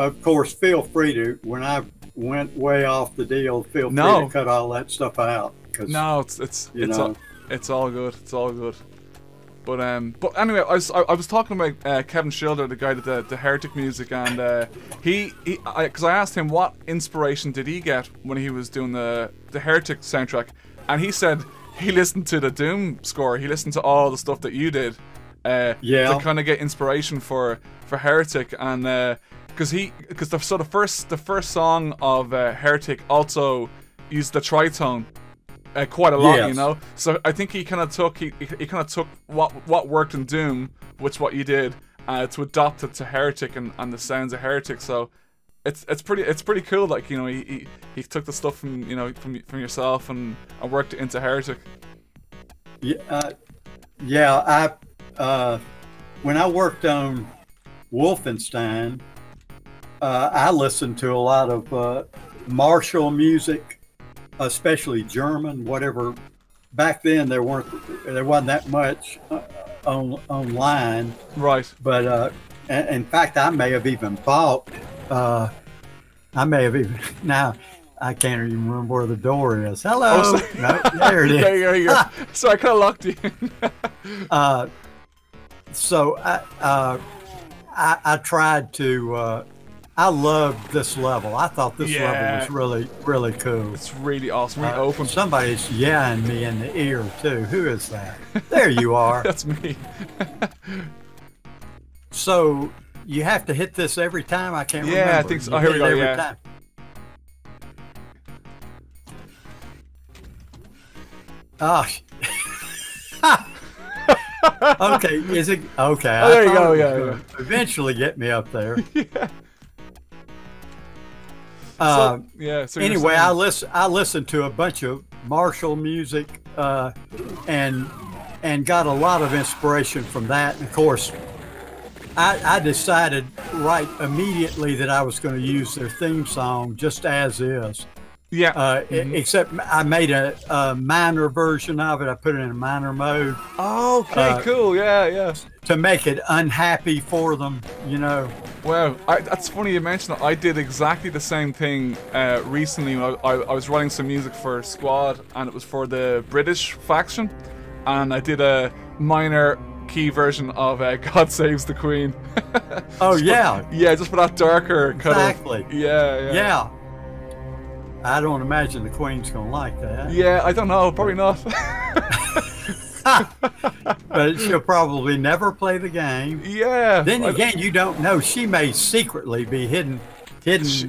of course, feel free to, when I went way off the deal, feel free to cut all that stuff out. No, it's all good. It's all good. But anyway, I was talking about Kevin Schilder, the guy that did the Heretic music, and because I asked him what inspiration did he get when he was doing the Heretic soundtrack, and he said he listened to the Doom score. He listened to all the stuff that you did, to kind of get inspiration for Heretic, and because the first song of Heretic also used the tritone. Quite a lot, yes. You know. So I think he kind of took what worked in Doom, which what you did, to adopt it to Heretic and the sounds of Heretic. So it's pretty cool. Like, you know, he took the stuff from from yourself and worked it into Heretic. Yeah. When I worked on Wolfenstein, I listened to a lot of martial music. Especially German, whatever. Back then there wasn't that much online. Right. But in fact, I may have even bought. Now I can't even remember where the door is. Hello. Oh, no, there it is. There you go. So I kind of locked you in. So I tried to. I loved this level. I thought this level was really, really cool. It's really awesome. Really open. Somebody's yelling me in the ear too. Who is that? There you are. That's me. So you have to hit this every time. I can't remember. Yeah, I think so. Oh, here we go. Yeah. Oh. Okay. Is it okay? Oh, there you go. Yeah. Eventually, get me up there. Yeah. So anyway, I listened to a bunch of martial music, and got a lot of inspiration from that. And of course, I decided right immediately that I was going to use their theme song just as is. Yeah. Except I made a minor version of it. I put it in a minor mode. Oh, okay, cool. Yeah. To make it unhappy for them, you know. Wow, that's funny you mentioned that. I did exactly the same thing recently. I was writing some music for Squad, and it was for the British faction, and I did a minor key version of God Saves the Queen. Oh, yeah. Just for that darker kind exactly. of... Yeah. I don't imagine the Queen's going to like that. Yeah, I don't know. Probably not. But she'll probably never play the game. Yeah. Then again, you don't know. She may secretly be hidden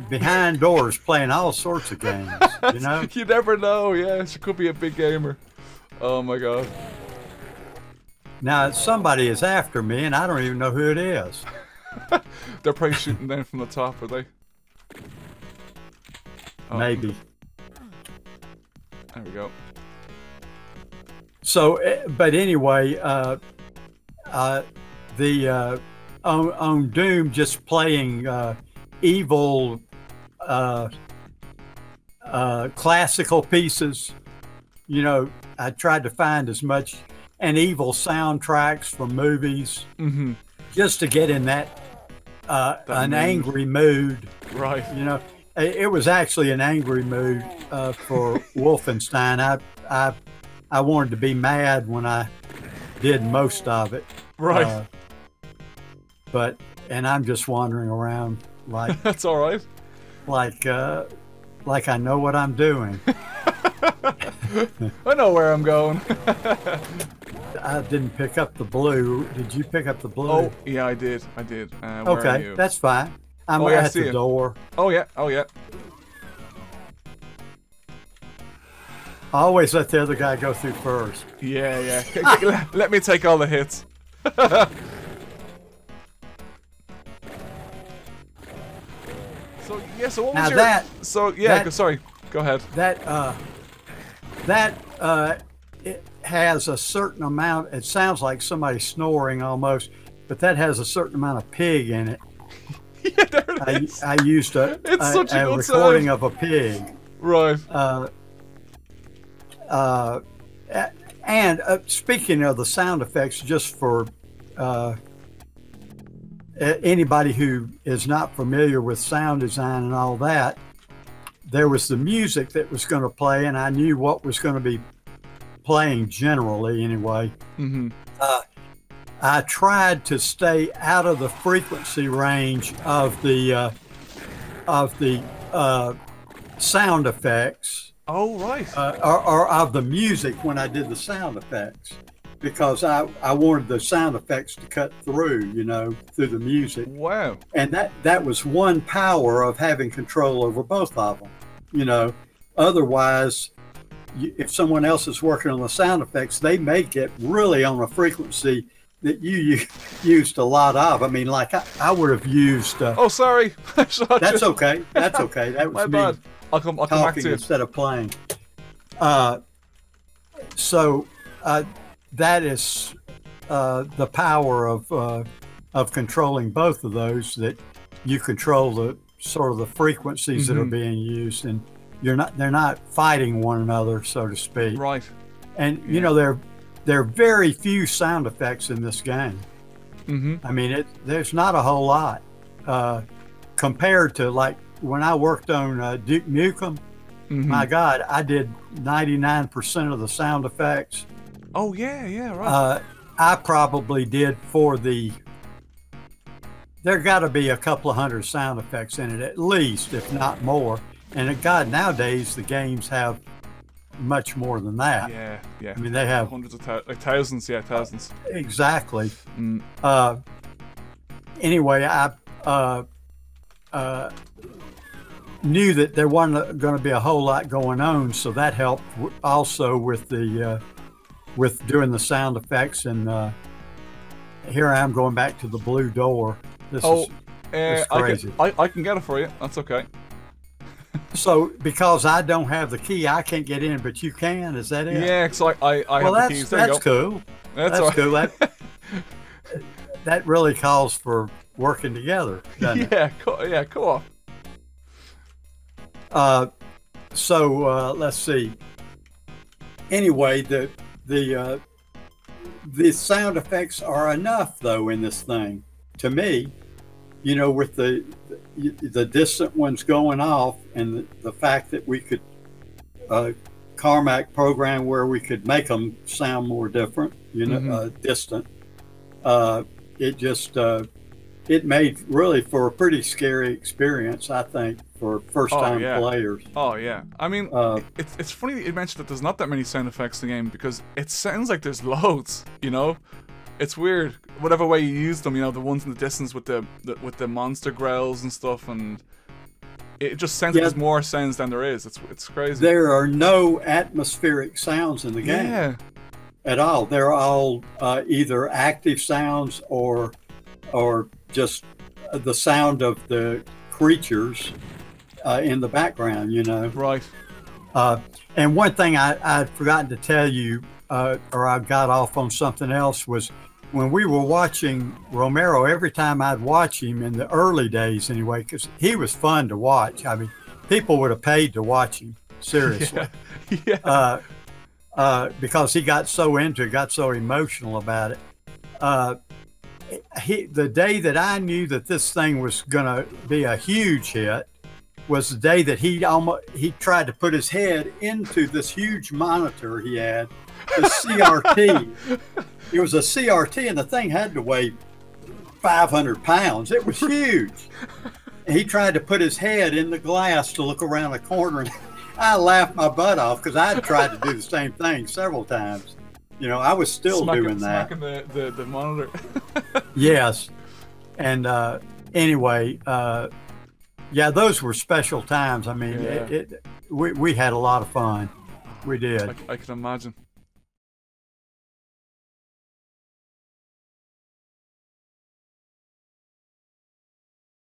behind doors playing all sorts of games. You know. You never know. Yeah, she could be a big gamer. Oh my God. Now somebody is after me, and I don't even know who it is. They're probably shooting down from the top, are they? Oh. Maybe. There we go. So, but anyway, on Doom, just playing evil classical pieces. You know, I tried to find as much and evil soundtracks from movies, just to get in that an mood. Angry mood. Right. You know, it was actually an angry mood for Wolfenstein. I wanted to be mad when I did most of it. Right. And I'm just wandering around like that's all right. Like I know what I'm doing. I know where I'm going. I didn't pick up the blue. Did you pick up the blue? Oh, yeah, I did. Okay, that's fine. I'm at the door. Oh yeah. I always let the other guy go through first. Yeah. Let me take all the hits. So what was now sorry, go ahead. It has a certain amount. It sounds like somebody snoring almost, but that has a certain amount of pig in it. Yeah, there it is. I used a recording of a pig. Right. And speaking of the sound effects, just for anybody who is not familiar with sound design and all that, there was the music that was going to play, and I knew what was going to be playing generally anyway. Mm-hmm. I tried to stay out of the frequency range of the sound effects. Oh, right. Or of the music when I did the sound effects, because I wanted the sound effects to cut through, through the music. Wow. And that was one power of having control over both of them. Otherwise, if someone else is working on the sound effects, they may get really on a frequency that you used a lot of. I mean, like I would have used. Oh, sorry. That's okay. That's okay. That was my me bad. I'll come back to you instead of playing. So that is the power of controlling both of those. That you control the sort of the frequencies that are being used, and they're not fighting one another, so to speak. Right. And there are very few sound effects in this game. Mm-hmm. I mean, there's not a whole lot compared to like when I worked on Duke Nukem. Mm-hmm. My God, I did 99% of the sound effects. Oh yeah, right. I probably did there got to be a couple of hundred sound effects in it at least, if not more. And God, nowadays the games have much more than that. Yeah. I mean, they have hundreds of thousands. Yeah, thousands. Exactly. Mm. Anyway, I knew that there wasn't going to be a whole lot going on, so that helped also with with doing the sound effects. And here I am going back to the blue door. This is crazy. I can get it for you. That's okay. So, because I don't have the key, I can't get in, but you can. Is that it? Yeah, because I have the keys. There that's cool. That's cool. That really calls for working together, doesn't it? Yeah, cool. So let's see. Anyway, the sound effects are enough though in this thing to me. With the distant ones going off, and the fact that we could Carmack program where we could make them sound more different, distant. It just it made really for a pretty scary experience, I think, for first-time players. Oh yeah, I mean, it's funny that you mentioned that there's not that many sound effects in the game, because it sounds like there's loads. It's weird, whatever way you use them. The ones in the distance with the monster growls and stuff, and it just sounds like there's more sounds than there is. It's crazy. There are no atmospheric sounds in the game at all. They're all either active sounds or just the sound of the creatures in the background. Right. And one thing I'd forgotten to tell you, or I got off on something else, was when we were watching Romero, every time I'd watch him in the early days anyway, because he was fun to watch. I mean, people would have paid to watch him, seriously. Yeah. Because he got so into it, got so emotional about it. The day that I knew that this thing was going to be a huge hit was the day that he tried to put his head into this huge monitor he had, the CRT. It was a CRT, and the thing had to weigh 500 pounds. It was huge. And he tried to put his head in the glass to look around the corner, and I laughed my butt off because I had tried to do the same thing several times. I was still doing that. Smacking the monitor. Yes. And anyway, those were special times. I mean, we had a lot of fun. We did. I can imagine.